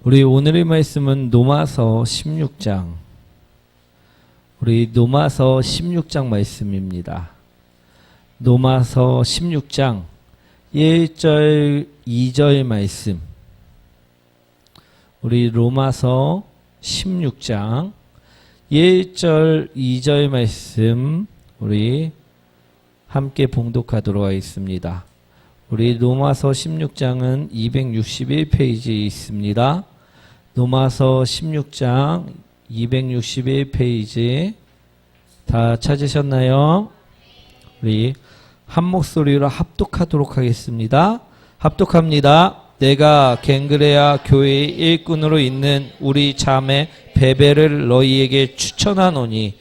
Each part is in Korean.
우리 오늘의 말씀은 노마서 16장, 우리 노마서 16장 말씀입니다. 노마서 16장 1절 2절 말씀, 우리 로마서 16장 1절 2절 말씀 우리 함께 봉독하도록 하겠습니다. 우리 로마서 16장은 261페이지에 있습니다. 로마서 16장 261페이지 다 찾으셨나요? 우리 한 목소리로 합독하도록 하겠습니다. 합독합니다. 내가 갱그레아 교회의 일꾼으로 있는 우리 자매 베베를 너희에게 추천하노니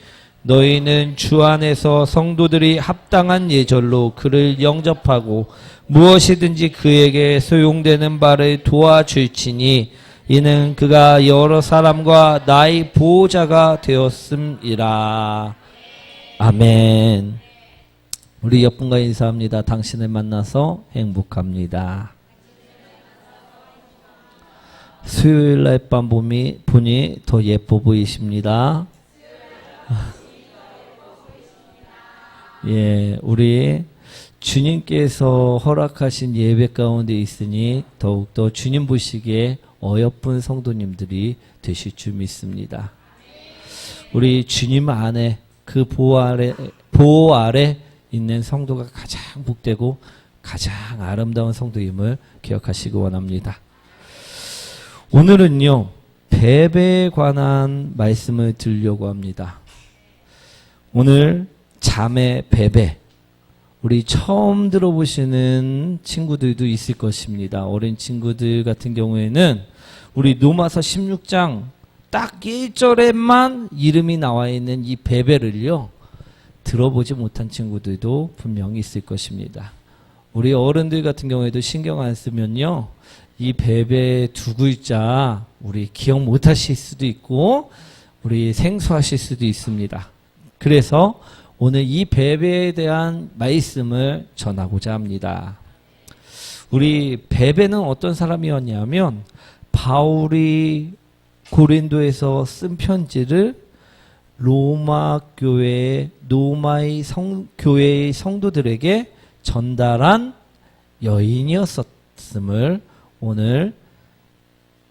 너희는 주 안에서 성도들이 합당한 예절로 그를 영접하고 무엇이든지 그에게 소용되는 바를 도와줄지니 이는 그가 여러 사람과 나의 보호자가 되었음이라. 아멘. 우리 옆분과 인사합니다. 당신을 만나서 행복합니다. 수요일 날 밤 보니 더 예뻐 보이십니다. 예, 우리 주님께서 허락하신 예배 가운데 있으니 더욱더 주님 보시기에 어여쁜 성도님들이 되실 줄 믿습니다. 우리 주님 안에 그 보호 아래 있는 성도가 가장 복되고 가장 아름다운 성도임을 기억하시기 원합니다. 오늘은요, 베베에 관한 말씀을 드리려고 합니다. 오늘 자매 베베, 우리 처음 들어보시는 친구들도 있을 것입니다. 어린 친구들 같은 경우에는 우리 노마서 16장 딱 1절에만 이름이 나와 있는 이 베베를요, 들어보지 못한 친구들도 분명히 있을 것입니다. 우리 어른들 같은 경우에도 신경 안 쓰면요, 이 베베 두 글자 우리 기억 못 하실 수도 있고 우리 생소하실 수도 있습니다. 그래서 오늘 이 베베에 대한 말씀을 전하고자 합니다. 우리 베베는 어떤 사람이었냐면 바울이 고린도에서 쓴 편지를 로마 교회의 교회의 성도들에게 전달한 여인이었음을 오늘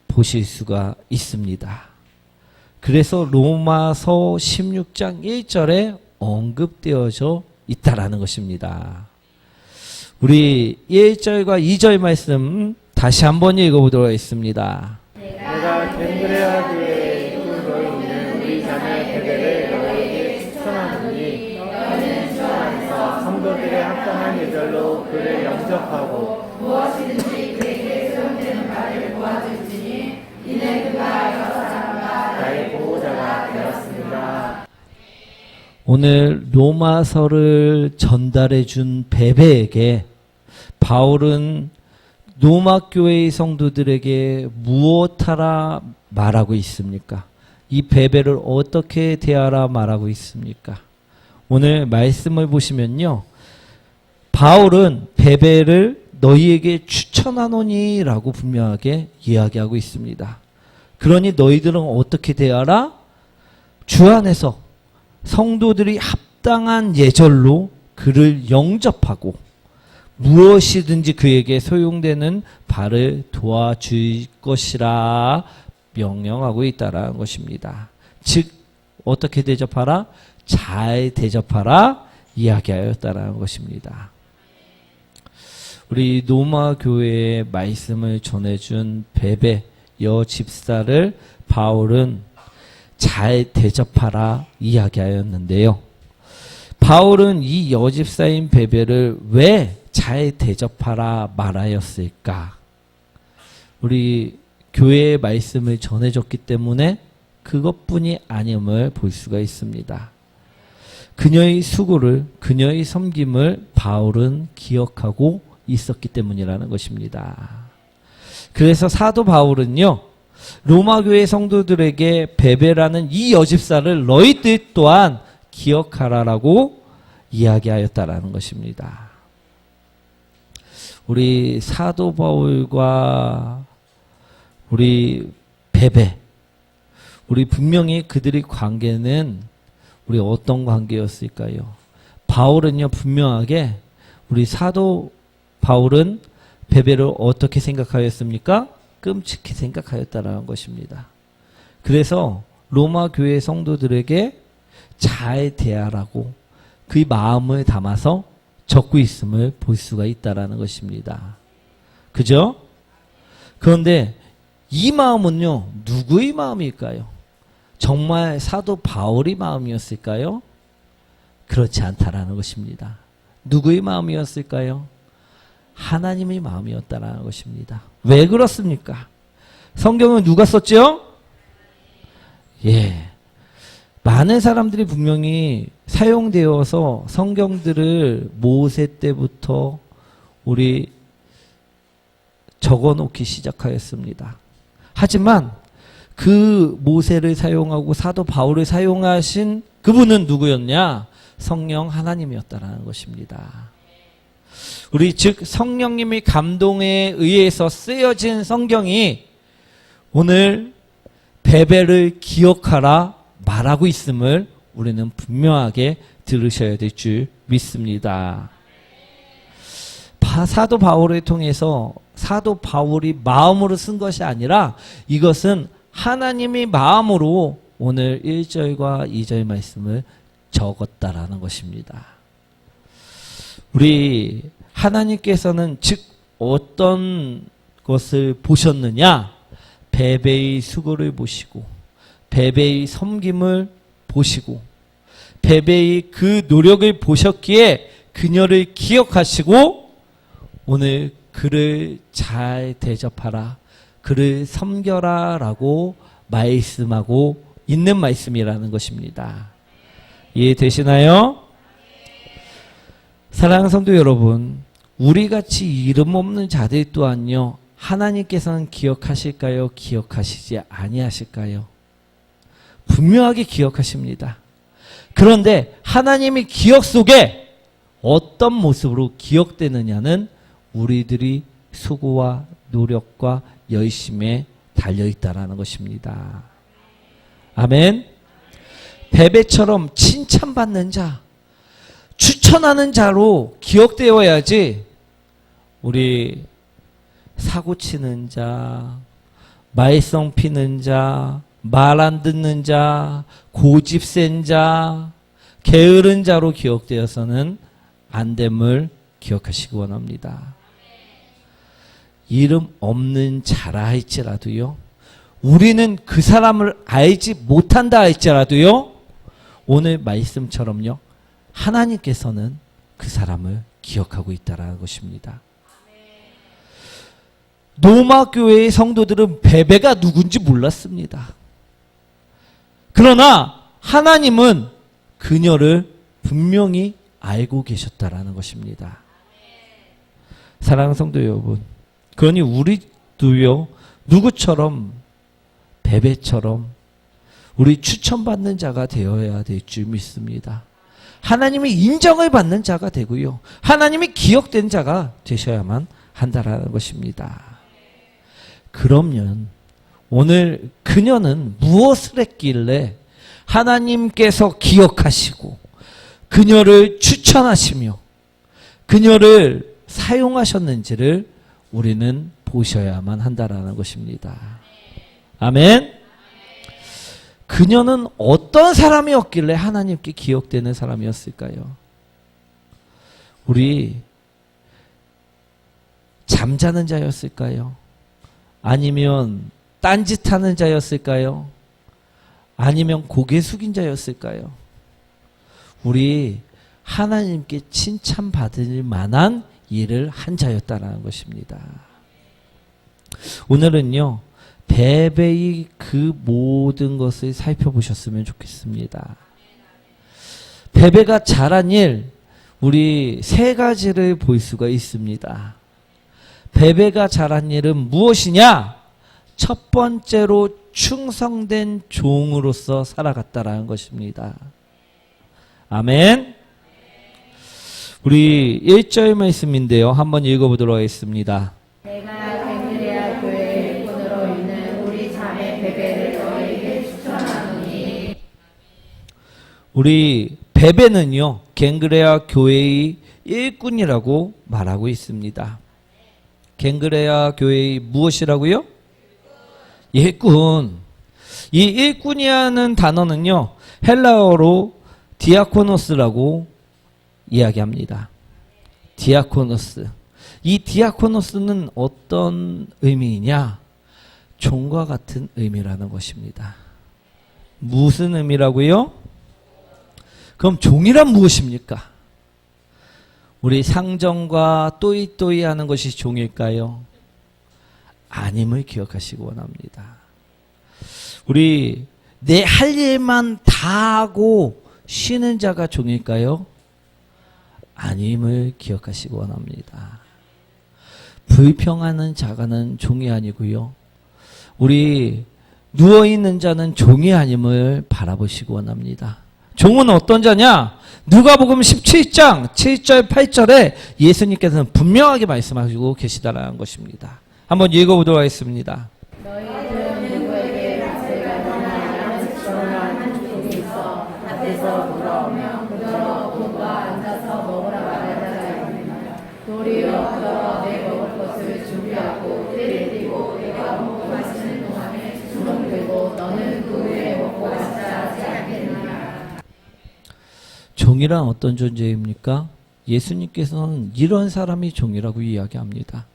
보실 수가 있습니다. 그래서 로마서 16장 1절에 언급되어져 있다라는 것입니다. 우리 1절과 2절 말씀 다시 한번 읽어보도록 하겠습니다. 내가 갱그레아 교회에 일꾼으로 있는 우리 자매 베베를 너희에게 추천하노니 너희는 주 안에서 성도들의 합당한 예절로 그를 영접하고 무엇이든지 그에게 소용되는 바를 도와줄지니 이는 그가 여러 사람과 나의 보호자가 되었습니다. 오늘 로마서를 전달해 준 베베에게 바울은 로마 교회의 성도들에게 무엇하라 말하고 있습니까? 이 베베를 어떻게 대하라 말하고 있습니까? 오늘 말씀을 보시면요, 바울은 베베를 너희에게 추천하노니 라고 분명하게 이야기하고 있습니다. 그러니 너희들은 어떻게 대하라? 주 안에서 성도들이 합당한 예절로 그를 영접하고 무엇이든지 그에게 소용되는 바를 도와줄 것이라 명령하고 있다라는 것입니다. 즉 어떻게 대접하라? 잘 대접하라 이야기하였다라는 것입니다. 우리 노마 교회의 말씀을 전해준 베베 여집사를 바울은 잘 대접하라 이야기하였는데요. 바울은 이 여집사인 베베를 왜 잘 대접하라 말하였을까? 우리 교회의 말씀을 전해줬기 때문에 그것뿐이 아님을 볼 수가 있습니다. 그녀의 수고를, 그녀의 섬김을 바울은 기억하고 있었기 때문이라는 것입니다. 그래서 사도 바울은요, 로마 교회 성도들에게 베베라는 이 여집사를 너희들 또한 기억하라라고 이야기하였다라는 것입니다. 우리 사도 바울과 우리 베베, 우리 분명히 그들의 관계는 우리 어떤 관계였을까요? 바울은요, 분명하게 우리 사도 바울은 베베를 어떻게 생각하였습니까? 끔찍히 생각하였다라는 것입니다. 그래서 로마 교회 성도들에게 잘 대하라고 그의 마음을 담아서 적고 있음을 볼 수가 있다라는 것입니다. 그죠? 그런데 이 마음은요, 누구의 마음일까요? 정말 사도 바울의 마음이었을까요? 그렇지 않다라는 것입니다. 누구의 마음이었을까요? 하나님의 마음이었다라는 것입니다. 왜 그렇습니까? 성경은 누가 썼죠? 예. 많은 사람들이 분명히 사용되어서 성경들을 모세 때부터 우리 적어 놓기 시작하였습니다. 하지만 그 모세를 사용하고 사도 바울을 사용하신 그분은 누구였냐? 성령 하나님이었다라는 것입니다. 우리 즉 성령님의 감동에 의해서 쓰여진 성경이 오늘 베베를 기억하라 말하고 있음을 우리는 분명하게 들으셔야 될 줄 믿습니다. 사도 바울을 통해서 사도 바울이 마음으로 쓴 것이 아니라 이것은 하나님의 마음으로 오늘 1절과 2절 말씀을 적었다라는 것입니다. 우리 하나님께서는 즉 어떤 것을 보셨느냐? 베베의 수고를 보시고 베베의 섬김을 보시고 베베의 그 노력을 보셨기에 그녀를 기억하시고 오늘 그를 잘 대접하라, 그를 섬겨라 라고 말씀하고 있는 말씀이라는 것입니다. 이해되시나요? 사랑하는 성도 여러분, 우리같이 이름 없는 자들 또한요, 하나님께서는 기억하실까요? 기억하시지 아니하실까요? 분명하게 기억하십니다. 그런데 하나님의 기억 속에 어떤 모습으로 기억되느냐는 우리들이 수고와 노력과 열심에 달려있다라는 것입니다. 아멘. 베베처럼 칭찬받는 자, 추천하는 자로 기억되어야지 우리 사고치는 자, 말썽 피는 자, 말 안 듣는 자, 고집 센 자, 게으른 자로 기억되어서는 안 됨을 기억하시기 원합니다. 이름 없는 자라 할지라도요, 우리는 그 사람을 알지 못한다 할지라도요, 오늘 말씀처럼요, 하나님께서는 그 사람을 기억하고 있다라는 것입니다. 로마 교회의 성도들은 베베가 누군지 몰랐습니다. 그러나 하나님은 그녀를 분명히 알고 계셨다라는 것입니다. 사랑하는 성도 여러분, 그러니 우리도요, 누구처럼 베베처럼 우리 추천받는 자가 되어야 될 줄 믿습니다. 하나님의 인정을 받는 자가 되고요, 하나님이 기억된 자가 되셔야만 한다라는 것입니다. 그러면 오늘 그녀는 무엇을 했길래 하나님께서 기억하시고 그녀를 추천하시며 그녀를 사용하셨는지를 우리는 보셔야만 한다라는 것입니다. 아멘. 그녀는 어떤 사람이었길래 하나님께 기억되는 사람이었을까요? 우리 잠자는 자였을까요? 아니면 딴짓하는 자였을까요? 아니면 고개 숙인 자였을까요? 우리 하나님께 칭찬받을 만한 일을 한 자였다라는 것입니다. 오늘은요, 베베의 그 모든 것을 살펴보셨으면 좋겠습니다. 베베가 잘한 일, 우리 세 가지를 볼 수가 있습니다. 베베가 잘한 일은 무엇이냐? 첫 번째로 충성된 종으로서 살아갔다라는 것입니다. 아멘. 우리 1절 말씀인데요, 한번 읽어보도록 하겠습니다. 내가 데메레아 교회의 일꾼으로 있는 우리 베베는요, 갱그레아 교회의 일꾼이라고 말하고 있습니다. 갱그레아 교회의 무엇이라고요? 일꾼. 이 일꾼이라는 단어는요, 헬라어로 디아코노스라고 이야기합니다. 디아코노스. 이 디아코노스는 어떤 의미이냐? 종과 같은 의미라는 것입니다. 무슨 의미라고요? 그럼 종이란 무엇입니까? 우리 상정과 또이또이 하는 것이 종일까요? 아님을 기억하시기 원합니다. 우리 내 할 일만 다 하고 쉬는 자가 종일까요? 아님을 기억하시기 원합니다. 불평하는 자가는 종이 아니고요. 우리 누워있는 자는 종이 아님을 바라보시기 원합니다. 종은 어떤 자냐? 누가복음 17장 7절 8절에 예수님께서는 분명하게 말씀하시고 계시다라는 것입니다. 한번 읽어보도록 하겠습니다. 너희들은 누구에게 밭을 가느냐 시원한 종이 있어 밭에서 돌아오면 그더러 돈과 앉아서 먹으라 말할 자가 있느냐. 도리어 그더러 내 먹을 것을 준비하고 때를 띠고 내가 먹고 마시는 동안에 수종되고 너는 그 후에 먹고 마시자 하지 않겠느냐. 종이란 어떤 존재입니까? 예수님께서는 이런 사람이 종이라고 이야기합니다.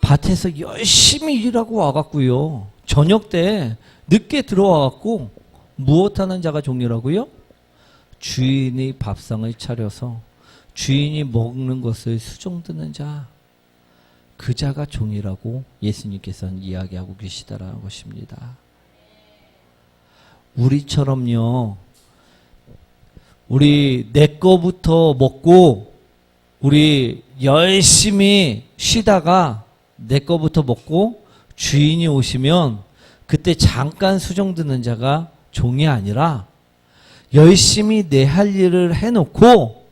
밭에서 열심히 일하고 와갖고요. 저녁 때 늦게 들어와갖고 무엇하는 자가 종이라고요? 주인이 밥상을 차려서 주인이 먹는 것을 수종드는 자. 그 자가 종이라고 예수님께서는 이야기하고 계시다라는 것입니다. 우리처럼요. 우리 내 거부터 먹고 우리 열심히 쉬다가 내 거부터 먹고 주인이 오시면 그때 잠깐 수종드는 자가 종이 아니라 열심히 내 할 일을 해놓고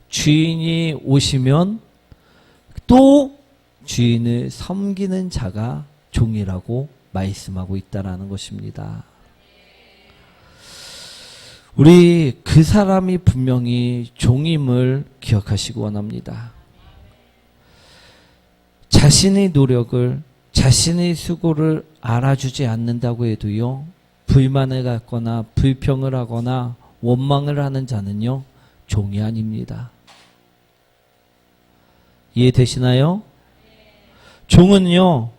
주인이 오시면 또 주인을 섬기는 자가 종이라고 말씀하고 있다라는 것입니다. 우리 그 사람이 분명히 종임을 기억하시기 원합니다. 자신의 노력을, 자신의 수고를 알아주지 않는다고 해도요, 불만을 갖거나 불평을 하거나 원망을 하는 자는요, 종이 아닙니다. 이해되시나요? 종은요,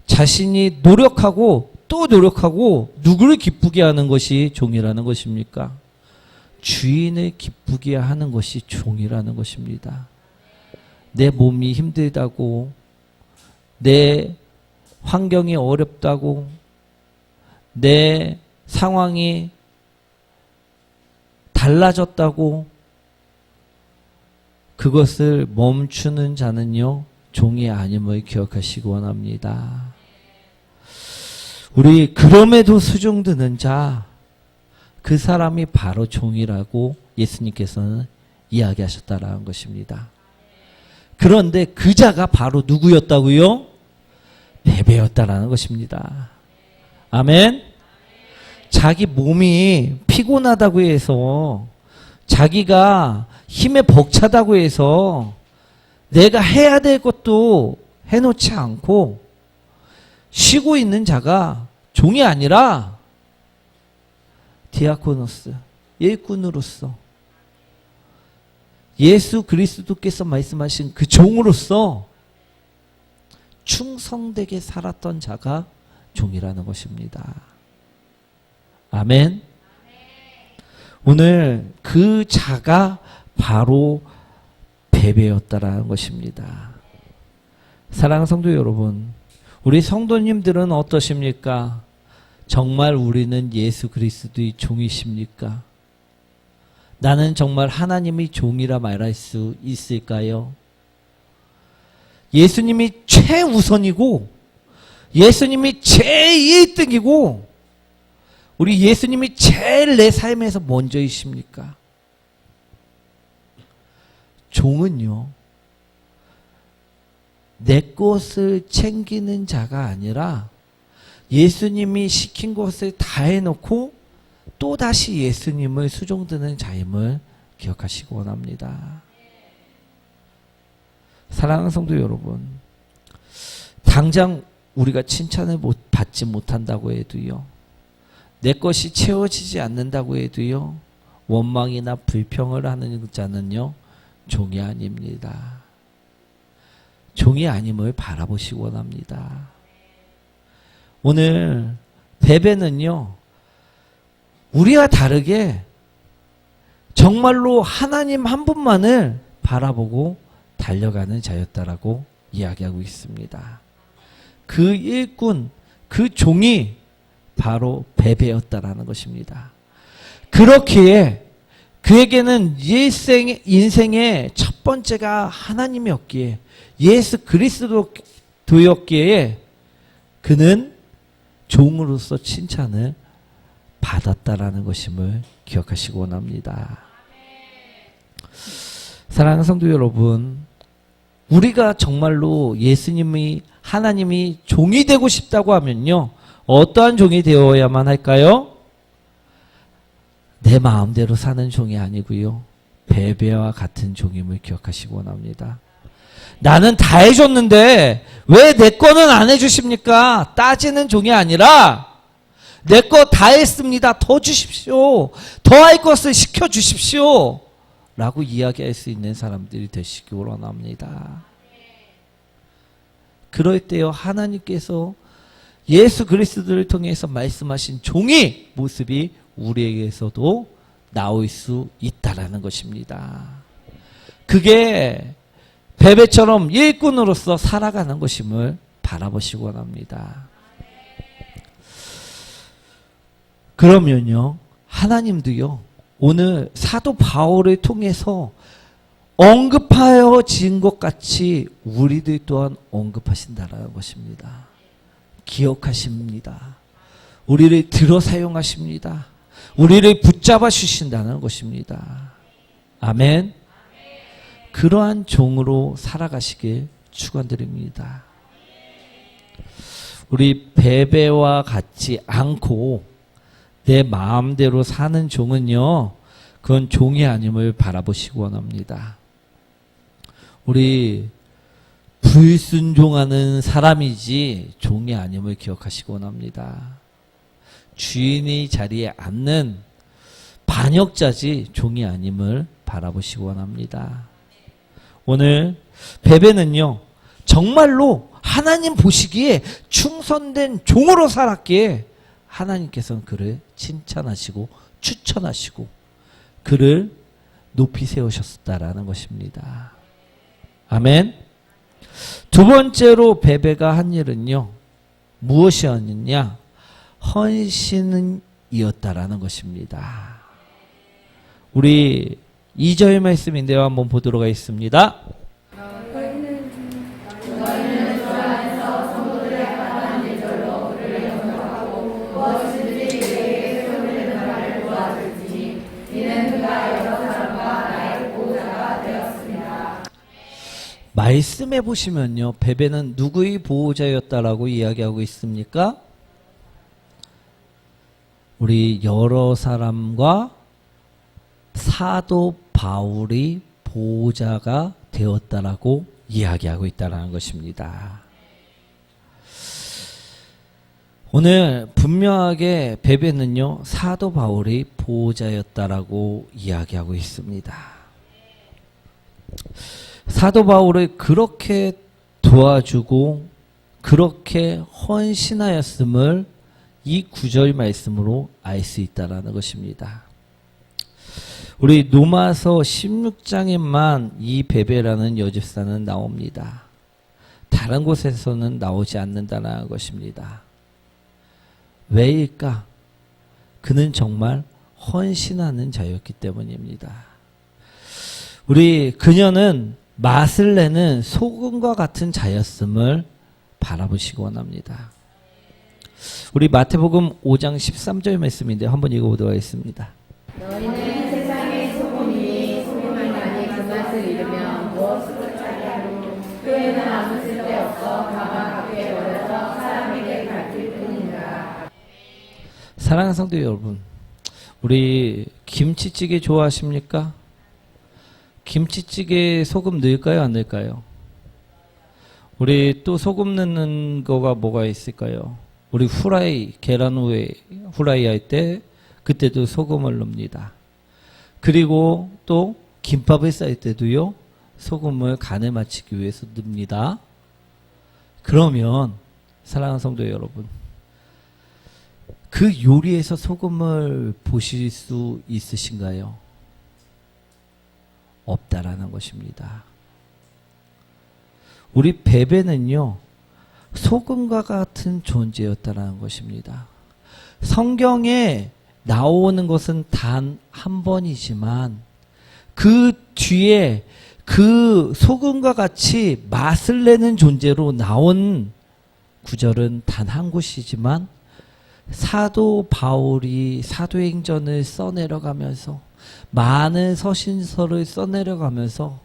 자신이 노력하고 또 노력하고 누구를 기쁘게 하는 것이 종이라는 것입니까? 주인을 기쁘게 하는 것이 종이라는 것입니다. 내 몸이 힘들다고, 내 환경이 어렵다고, 내 상황이 달라졌다고 그것을 멈추는 자는요, 종이 아님을 기억하시기 원합니다. 우리 그럼에도 수종드는 자, 그 사람이 바로 종이라고 예수님께서는 이야기하셨다라는 것입니다. 그런데 그 자가 바로 누구였다고요? 베베였다라는 것입니다. 아멘. 자기 몸이 피곤하다고 해서, 자기가 힘에 벅차다고 해서 내가 해야 될 것도 해놓지 않고 쉬고 있는 자가 종이 아니라 디아코노스, 일꾼으로서 예수 그리스도께서 말씀하신 그 종으로서 충성되게 살았던 자가 종이라는 것입니다. 아멘. 오늘 그 자가 바로 베베였다라는 것입니다. 사랑하는 성도 여러분, 우리 성도님들은 어떠십니까? 정말 우리는 예수 그리스도의 종이십니까? 나는 정말 하나님의 종이라 말할 수 있을까요? 예수님이 최우선이고 예수님이 제1등이고 우리 예수님이 제일 내 삶에서 먼저이십니까? 종은요, 내 것을 챙기는 자가 아니라 예수님이 시킨 것을 다 해놓고 또다시 예수님을 수종드는 자임을 기억하시기 원합니다. 사랑하는 성도 여러분, 당장 우리가 칭찬을 받지 못한다고 해도요, 내 것이 채워지지 않는다고 해도요, 원망이나 불평을 하는 자는요, 종이 아닙니다. 종이 아님을 바라보시기 원합니다. 오늘 베베는요, 우리와 다르게 정말로 하나님 한 분만을 바라보고 달려가는 자였다라고 이야기하고 있습니다. 그 일꾼, 그 종이 바로 베베였다라는 것입니다. 그렇기에 그에게는 인생의 첫 번째가 하나님이었기에, 예수 그리스도였기에 그는 종으로서 칭찬을 받았다라는 것임을 기억하시기 원합니다. 사랑하는 성도 여러분, 우리가 정말로 하나님이 종이 되고 싶다고 하면요, 어떠한 종이 되어야만 할까요? 내 마음대로 사는 종이 아니고요, 베베와 같은 종임을 기억하시기 원합니다. 나는 다 해줬는데 왜 내 거는 안 해주십니까? 따지는 종이 아니라 내 거 다 했습니다. 더 주십시오. 더 할 것을 시켜주십시오. 라고 이야기할 수 있는 사람들이 되시기 원합니다. 그럴 때요, 하나님께서 예수 그리스도를 통해서 말씀하신 종의 모습이 우리에게서도 나올 수 있다라는 것입니다. 그게 베베처럼 일꾼으로서 살아가는 것임을 바라보시기 원합니다. 그러면요, 하나님도요, 오늘 사도 바울을 통해서 언급하여진 것 같이 우리들 또한 언급하신다라는 것입니다. 기억하십니다. 우리를 들어 사용하십니다. 우리를 붙잡아 주신다는 것입니다. 아멘. 그러한 종으로 살아가시길 축원드립니다. 우리 베베와 같지 않고 내 마음대로 사는 종은요, 그건 종이 아님을 바라보시기 원합니다. 우리 불순종하는 사람이지 종이 아님을 기억하시기 원합니다. 주인의 자리에 앉는 반역자지 종이 아님을 바라보시기 원합니다. 오늘 베베는요, 정말로 하나님 보시기에 충성된 종으로 살았기에 하나님께서는 그를 칭찬하시고 추천하시고 그를 높이 세우셨다라는 것입니다. 아멘. 두 번째로 베베가 한 일은요, 무엇이었느냐? 헌신이었다라는 것입니다. 우리 2절 말씀인데요, 한번 보도록 하겠습니다. 말씀해 보시면요, 베베는 누구의 보호자였다라고 이야기하고 있습니까? 우리 여러 사람과 사도 바울이 보호자가 되었다라고 이야기하고 있다는 것입니다. 오늘 분명하게 베베는요, 사도 바울이 보호자였다라고 이야기하고 있습니다. 사도 바울을 그렇게 도와주고 그렇게 헌신하였음을 이 9절 말씀으로 알 수 있다는 것입니다. 우리 로마서 16장에만 이 베베라는 여집사는 나옵니다. 다른 곳에서는 나오지 않는다는 것입니다. 왜일까? 그는 정말 헌신하는 자였기 때문입니다. 그녀는 맛을 내는 소금과 같은 자였음을 바라보시기 원합니다. 우리 마태복음 5장 13절 말씀인데 한번 읽어보도록 하겠습니다. 너희는 세상의 소금이니 소금만이 그 맛을 잃으면 무엇으로 차리하노? 뼈에는 아무 쓸데없어 다만 밖에 버려져 사람에게 밟힐 뿐이니라. 사랑하는 성도 여러분, 우리 김치찌개 좋아하십니까? 김치찌개에 소금 넣을까요, 안 넣을까요? 우리 또 소금 넣는 거가 뭐가 있을까요? 우리 계란 후에 후라이 할 때 그때도 소금을 넣습니다. 그리고 또 김밥을 쌀 때도요, 소금을 간에 맞추기 위해서 넣습니다. 그러면 사랑하는 성도 여러분, 그 요리에서 소금을 보실 수 있으신가요? 없다라는 것입니다. 우리 베베는요, 소금과 같은 존재였다라는 것입니다. 성경에 나오는 것은 단 한 번이지만 그 뒤에 그 소금과 같이 맛을 내는 존재로 나온 구절은 단 한 곳이지만 사도 바울이 사도행전을 써내려가면서 많은 서신서를 써내려가면서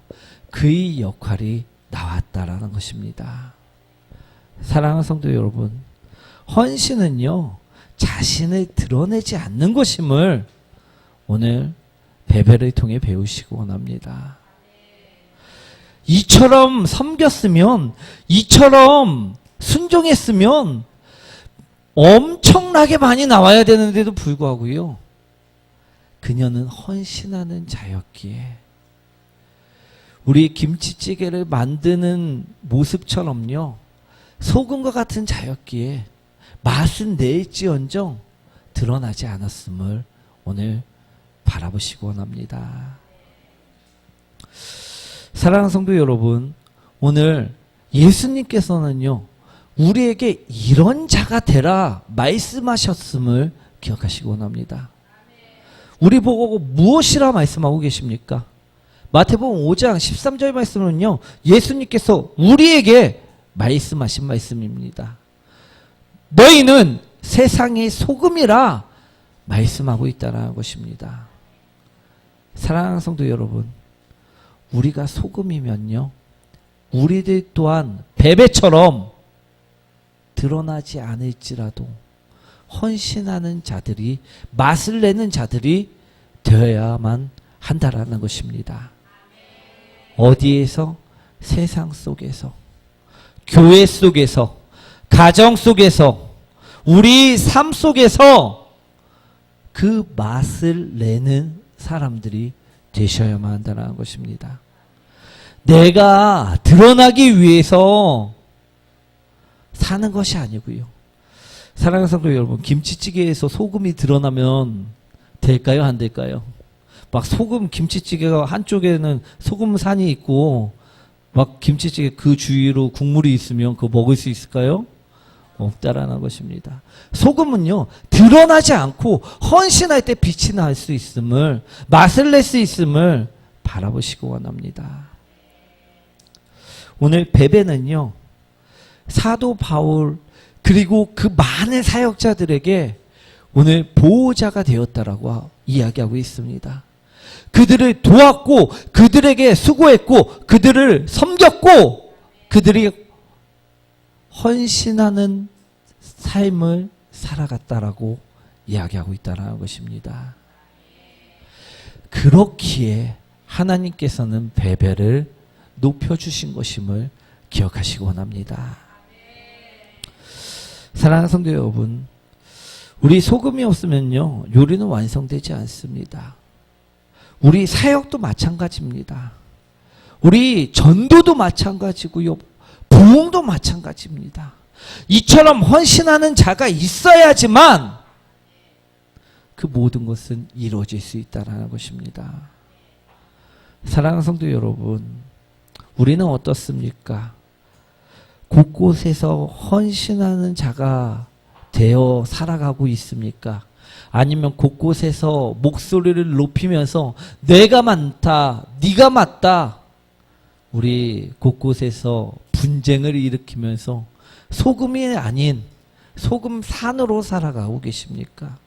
그의 역할이 나왔다라는 것입니다. 사랑하는 성도 여러분, 헌신은요, 자신을 드러내지 않는 것임을 오늘 베베를 통해 배우시기 원합니다. 이처럼 섬겼으면, 이처럼 순종했으면 엄청나게 많이 나와야 되는데도 불구하고요, 그녀는 헌신하는 자였기에 우리 김치찌개를 만드는 모습처럼요, 소금과 같은 자였기에 맛은 낼지언정 드러나지 않았음을 오늘 바라보시기 원합니다. 사랑하는 성도 여러분, 오늘 예수님께서는요, 우리에게 이런 자가 되라 말씀하셨음을 기억하시기 원합니다. 우리 보고 무엇이라 말씀하고 계십니까? 마태복음 5장 13절 말씀은요, 예수님께서 우리에게 말씀하신 말씀입니다. 너희는 세상의 소금이라 말씀하고 있다는 것입니다. 사랑하는 성도 여러분, 우리가 소금이면요, 우리들 또한 베베처럼 드러나지 않을지라도 헌신하는 자들이, 맛을 내는 자들이 되어야만 한다라는 것입니다. 어디에서? 세상 속에서, 교회 속에서, 가정 속에서, 우리 삶 속에서 그 맛을 내는 사람들이 되셔야만 한다는 것입니다. 내가 드러나기 위해서 사는 것이 아니고요. 사랑하는 성도 여러분, 김치찌개에서 소금이 드러나면 될까요, 안 될까요? 막 소금 김치찌개가 한쪽에는 소금산이 있고 막 김치찌개 그 주위로 국물이 있으면 그거 먹을 수 있을까요? 없다라는 것입니다. 소금은요, 드러나지 않고 헌신할 때 빛이 날 수 있음을, 맛을 낼 수 있음을 바라보시기 원합니다. 오늘 베베는요, 사도 바울 그리고 그 많은 사역자들에게 오늘 보호자가 되었다라고 이야기하고 있습니다. 그들을 도왔고, 그들에게 수고했고, 그들을 섬겼고, 그들이 헌신하는 삶을 살아갔다라고 이야기하고 있다는 것입니다. 그렇기에 하나님께서는 베베를 높여주신 것임을 기억하시기 원합니다. 사랑하는 성도 여러분, 우리 소금이 없으면요, 요리는 완성되지 않습니다. 우리 사역도 마찬가지입니다. 우리 전도도 마찬가지고요, 부흥도 마찬가지입니다. 이처럼 헌신하는 자가 있어야지만 그 모든 것은 이루어질 수 있다는 것입니다. 사랑하는 성도 여러분, 우리는 어떻습니까? 곳곳에서 헌신하는 자가 되어 살아가고 있습니까? 아니면 곳곳에서 목소리를 높이면서 내가 많다, 네가 맞다, 우리 곳곳에서 분쟁을 일으키면서 소금이 아닌 소금산으로 살아가고 계십니까?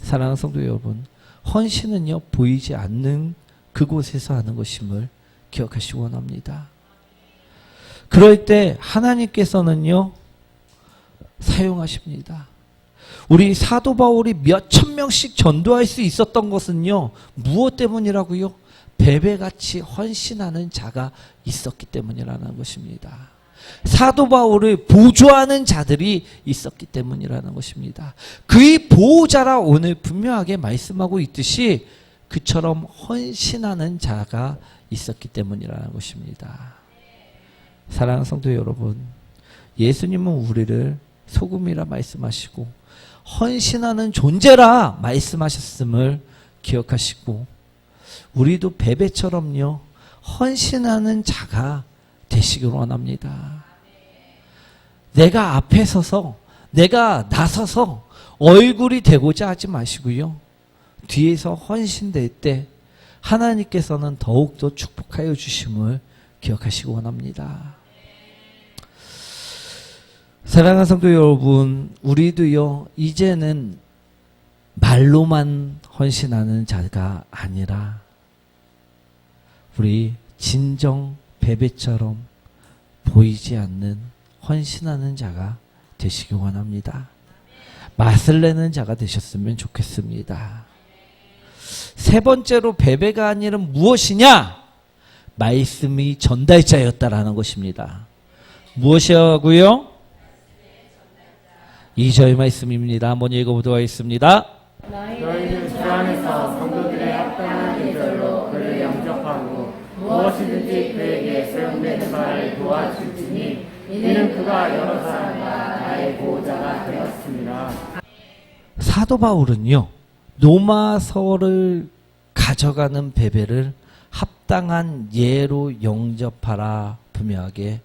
사랑하는 성도 여러분, 헌신은요, 보이지 않는 그곳에서 하는 것임을 기억하시기 원합니다. 그럴 때 하나님께서는요, 사용하십니다. 우리 사도 바울이 몇천 명씩 전도할 수 있었던 것은요, 무엇 때문이라고요? 베베같이 헌신하는 자가 있었기 때문이라는 것입니다. 사도 바울을 보조하는 자들이 있었기 때문이라는 것입니다. 그의 보호자라 오늘 분명하게 말씀하고 있듯이 그처럼 헌신하는 자가 있었기 때문이라는 것입니다. 사랑하는 성도 여러분, 예수님은 우리를 소금이라 말씀하시고 헌신하는 존재라 말씀하셨음을 기억하시고, 우리도 베베처럼요 헌신하는 자가 되시길 원합니다. 내가 앞에 서서, 내가 나서서 얼굴이 되고자 하지 마시고요, 뒤에서 헌신될 때 하나님께서는 더욱더 축복하여 주심을 기억하시기 원합니다. 사랑하는 성도 여러분, 우리도요 이제는 말로만 헌신하는 자가 아니라 우리 진정 베베처럼 보이지 않는 헌신하는 자가 되시기 원합니다. 맛을 내는 자가 되셨으면 좋겠습니다. 세 번째로 베베가 한 일은 무엇이냐? 말씀이 전달자였다라는 것입니다. 무엇이라고요? 2절 말씀입니다. 한번 읽어보도록 하겠습니다. 너희는 주 안에서 성도들의 합당한 예절로 그를 영접하고 무엇이든지 그에게 사용되는 바를 도와줄지니 이는 그가 여러 사람과 나의 보호자가 되었습니다. 사도 바울은요, 로마서를 가져가는 베베를 합당한 예로 영접하라 분명하게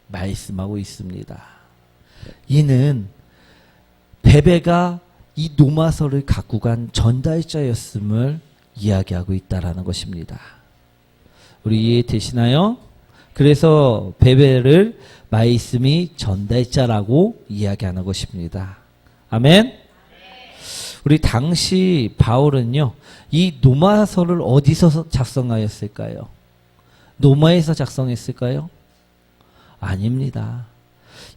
말씀하고 있습니다. 이는 베베가 이 로마서를 갖고 간 전달자였음을 이야기하고 있다라는 것입니다. 우리 이해되시나요? 그래서 베베를 말씀이 전달자라고 이야기하는 것입니다. 아멘. 우리 당시 바울은요, 이 로마서를 어디서 작성하였을까요? 로마에서 작성했을까요? 아닙니다.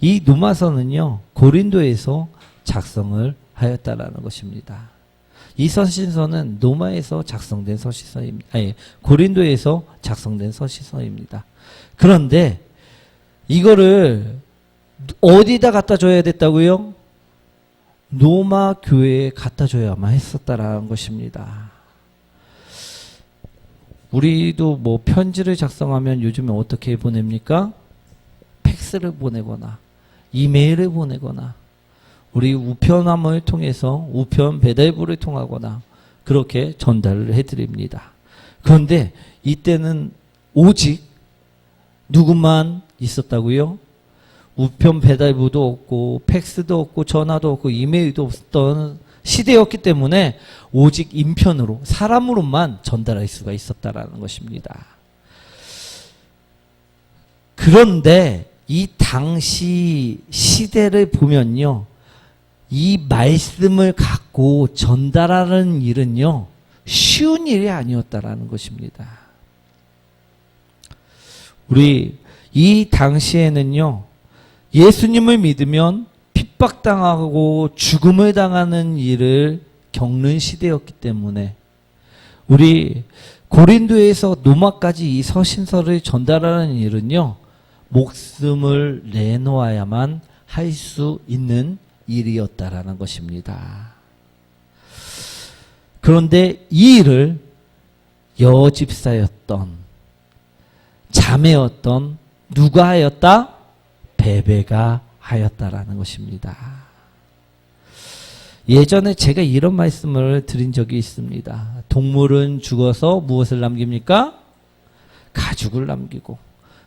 이 로마서는요, 고린도에서 작성을 하였다라는 것입니다. 이 서신서는 로마에서 작성된 서신서입니다. 아니, 고린도에서 작성된 서신서입니다. 그런데 이거를 어디다 갖다 줘야 됐다고요? 로마 교회에 갖다 줘야만 했었다라는 것입니다. 우리도 뭐 편지를 작성하면 요즘에 어떻게 보냅니까? 팩스를 보내거나 이메일을 보내거나 우리 우편함을 통해서 우편 배달부를 통하거나 그렇게 전달을 해드립니다. 그런데 이때는 오직 누구만 있었다고요? 우편 배달부도 없고 팩스도 없고 전화도 없고 이메일도 없었던 시대였기 때문에 오직 인편으로 사람으로만 전달할 수가 있었다라는 것입니다. 그런데 이 당시 시대를 보면요, 이 말씀을 갖고 전달하는 일은요 쉬운 일이 아니었다라는 것입니다. 우리 이 당시에는요, 예수님을 믿으면 핍박당하고 죽음을 당하는 일을 겪는 시대였기 때문에 우리 고린도에서 로마까지 이 서신서를 전달하는 일은요 목숨을 내놓아야만 할 수 있는 일이었다라는 것입니다. 그런데 이 일을 여집사였던 자매였던 누가 하였다? 베베가 하였다라는 것입니다. 예전에 제가 이런 말씀을 드린 적이 있습니다. 동물은 죽어서 무엇을 남깁니까? 가죽을 남기고,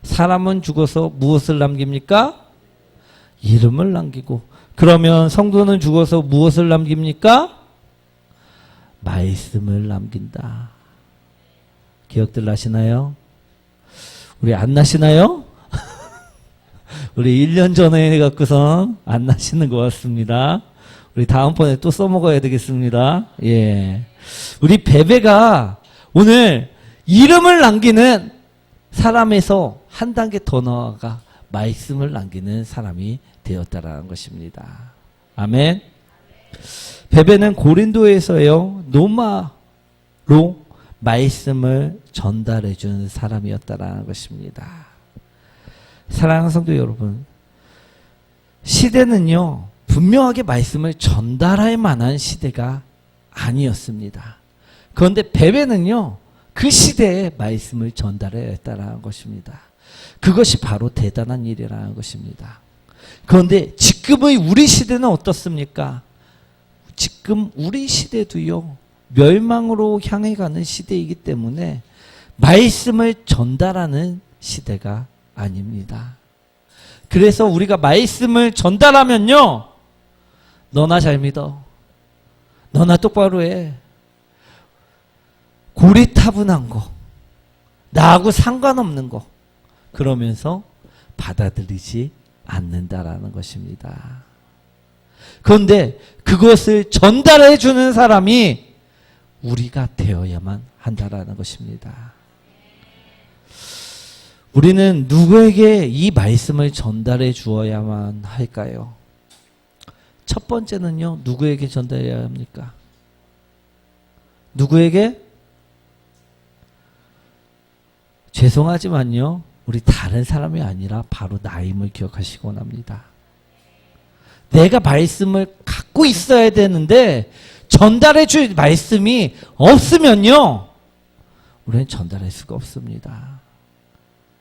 사람은 죽어서 무엇을 남깁니까? 이름을 남기고, 그러면 성도는 죽어서 무엇을 남깁니까? 말씀을 남긴다. 기억들 나시나요? 우리 안 나시나요? 우리 1년 전에 갖고선 안 나시는 것 같습니다. 우리 다음번에 또 써먹어야 되겠습니다. 예. 우리 베베가 오늘 이름을 남기는 사람에서 한 단계 더 나아가 말씀을 남기는 사람이 되었다라는 것입니다. 아멘. 베베는 고린도에서요 노마로 말씀을 전달해 주는 사람이었다라는 것입니다. 사랑하는 성도 여러분, 시대는요 분명하게 말씀을 전달할 만한 시대가 아니었습니다. 그런데 베베는요 그 시대에 말씀을 전달해야 했다라는 것입니다. 그것이 바로 대단한 일이라는 것입니다. 그런데 지금의 우리 시대는 어떻습니까? 지금 우리 시대도요 멸망으로 향해 가는 시대이기 때문에 말씀을 전달하는 시대가 아닙니다. 그래서 우리가 말씀을 전달하면요 너나 잘 믿어, 너나 똑바로 해, 고리타분한 거, 나하고 상관없는 거, 그러면서 받아들이지 않는다라는 것입니다. 그런데 그것을 전달해 주는 사람이 우리가 되어야만 한다라는 것입니다. 우리는 누구에게 이 말씀을 전달해 주어야만 할까요? 첫 번째는요, 누구에게 전달해야 합니까? 누구에게? 죄송하지만요, 우리 다른 사람이 아니라 바로 나임을 기억하시기 원합니다. 내가 말씀을 갖고 있어야 되는데 전달해 줄 말씀이 없으면요 우리는 전달할 수가 없습니다.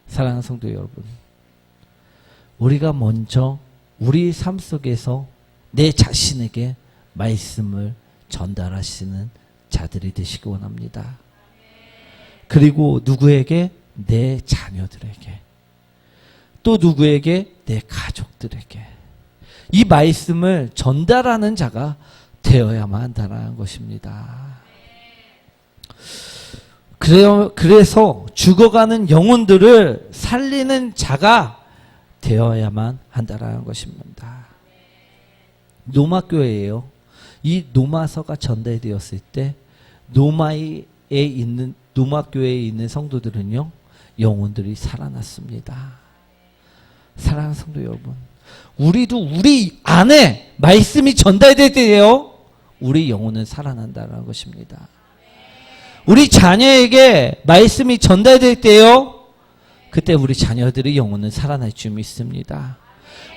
사랑하는 성도 여러분, 우리가 먼저 우리 삶 속에서 내 자신에게 말씀을 전달하시는 자들이 되시기 원합니다. 그리고 누구에게? 내 자녀들에게, 또 누구에게? 내 가족들에게 이 말씀을 전달하는 자가 되어야만 한다는 것입니다. 그래서 죽어가는 영혼들을 살리는 자가 되어야만 한다는 것입니다. 노마교회예요. 이 노마서가 전달되었을 때 노마교회에 있는 성도들은요 영혼들이 살아났습니다. 사랑하는 성도 여러분, 우리도 우리 안에 말씀이 전달될 때에요 우리 영혼은 살아난다는 것입니다. 우리 자녀에게 말씀이 전달될 때요 그때 우리 자녀들의 영혼은 살아날 줄 믿습니다.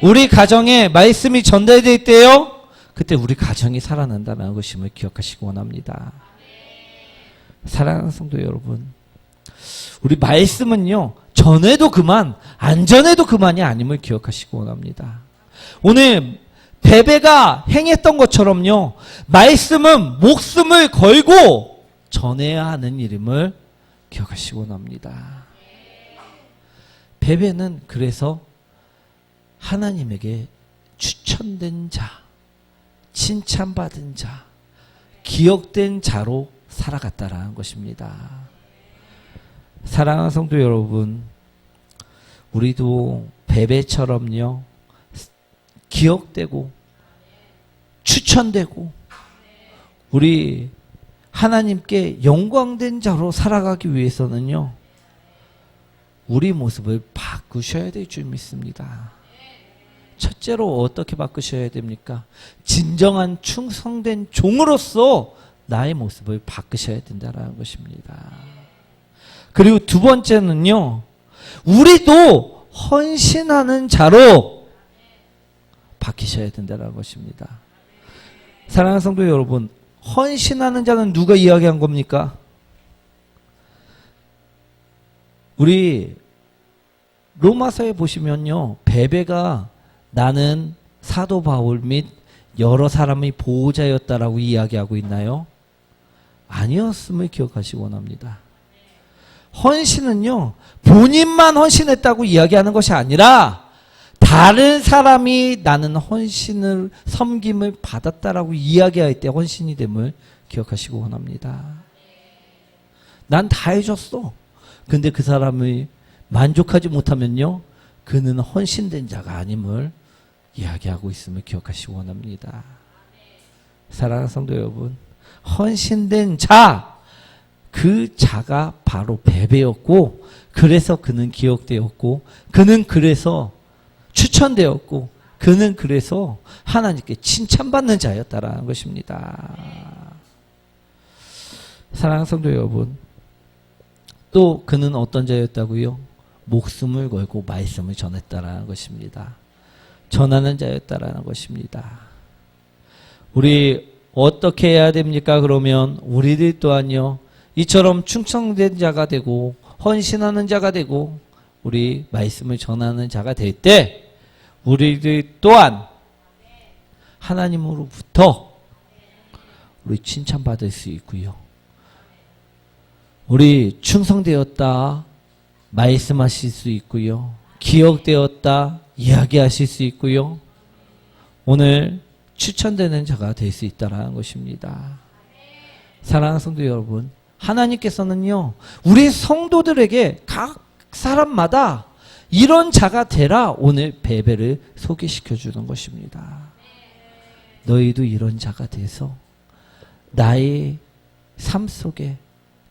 우리 가정에 말씀이 전달될 때요 그때 우리 가정이 살아난다는 것임을 기억하시기 원합니다. 사랑하는 성도 여러분, 우리 말씀은요 전해도 그만 안 전해도 그만이 아님을 기억하시기 원합니다. 오늘 베베가 행했던 것처럼요 말씀은 목숨을 걸고 전해야 하는 일임을 기억하시기 원합니다. 베베는 그래서 하나님에게 추천된 자, 칭찬받은 자, 기억된 자로 살아갔다라는 것입니다. 사랑하는 성도 여러분, 우리도 베베처럼요 기억되고 추천되고 우리 하나님께 영광된 자로 살아가기 위해서는요 우리 모습을 바꾸셔야 될 줄 믿습니다. 첫째로 어떻게 바꾸셔야 됩니까? 진정한 충성된 종으로서 나의 모습을 바꾸셔야 된다는 것입니다. 그리고 두 번째는요 우리도 헌신하는 자로 바뀌셔야 된다는 것입니다. 사랑하는 성도 여러분, 헌신하는 자는 누가 이야기한 겁니까? 우리 로마서에 보시면요 베베가 나는 사도 바울 및 여러 사람의 보호자였다라고 이야기하고 있나요? 아니었음을 기억하시기 원합니다. 헌신은요 본인만 헌신했다고 이야기하는 것이 아니라 다른 사람이 나는 헌신을 섬김을 받았다라고 이야기할 때 헌신이 됨을 기억하시기 원합니다. 난 다 해줬어. 근데 그 사람이 만족하지 못하면요 그는 헌신된 자가 아님을 이야기하고 있음을 기억하시기 원합니다. 사랑하는 성도 여러분, 헌신된 자, 그 자가 바로 베베였고 그래서 그는 기억되었고 그는 그래서 추천되었고 그는 그래서 하나님께 칭찬받는 자였다라는 것입니다. 사랑하는 성도 여러분, 또 그는 어떤 자였다고요? 목숨을 걸고 말씀을 전했다라는 것입니다. 전하는 자였다라는 것입니다. 우리 어떻게 해야 됩니까? 그러면 우리들 또한요, 이처럼 충성된 자가 되고 헌신하는 자가 되고 우리 말씀을 전하는 자가 될 때 우리들 또한 하나님으로부터 우리 칭찬받을 수 있고요. 우리 충성되었다 말씀하실 수 있고요. 기억되었다 이야기하실 수 있고요. 오늘 추천되는 자가 될 수 있다는 것입니다. 사랑하는 성도 여러분, 하나님께서는요, 우리 성도들에게 각 사람마다 이런 자가 되라 오늘 베베를 소개시켜 주는 것입니다. 너희도 이런 자가 돼서 나의 삶 속에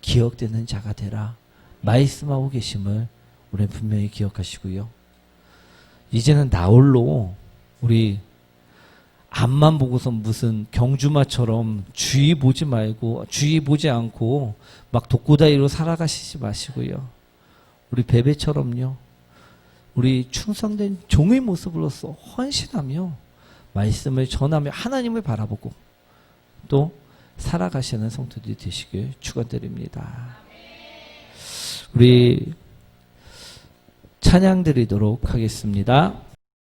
기억되는 자가 되라 말씀하고 계심을 우리 분명히 기억하시고요. 이제는 나홀로 우리 앞만 보고서 무슨 경주마처럼 주의 보지 말고 주의 보지 않고 막 독고다이로 살아가시지 마시고요. 우리 베베처럼요. 우리 충성된 종의 모습으로서 헌신하며 말씀을 전하며 하나님을 바라보고 또 살아가시는 성도들이 되시길 축원드립니다. 우리 찬양 드리도록 하겠습니다.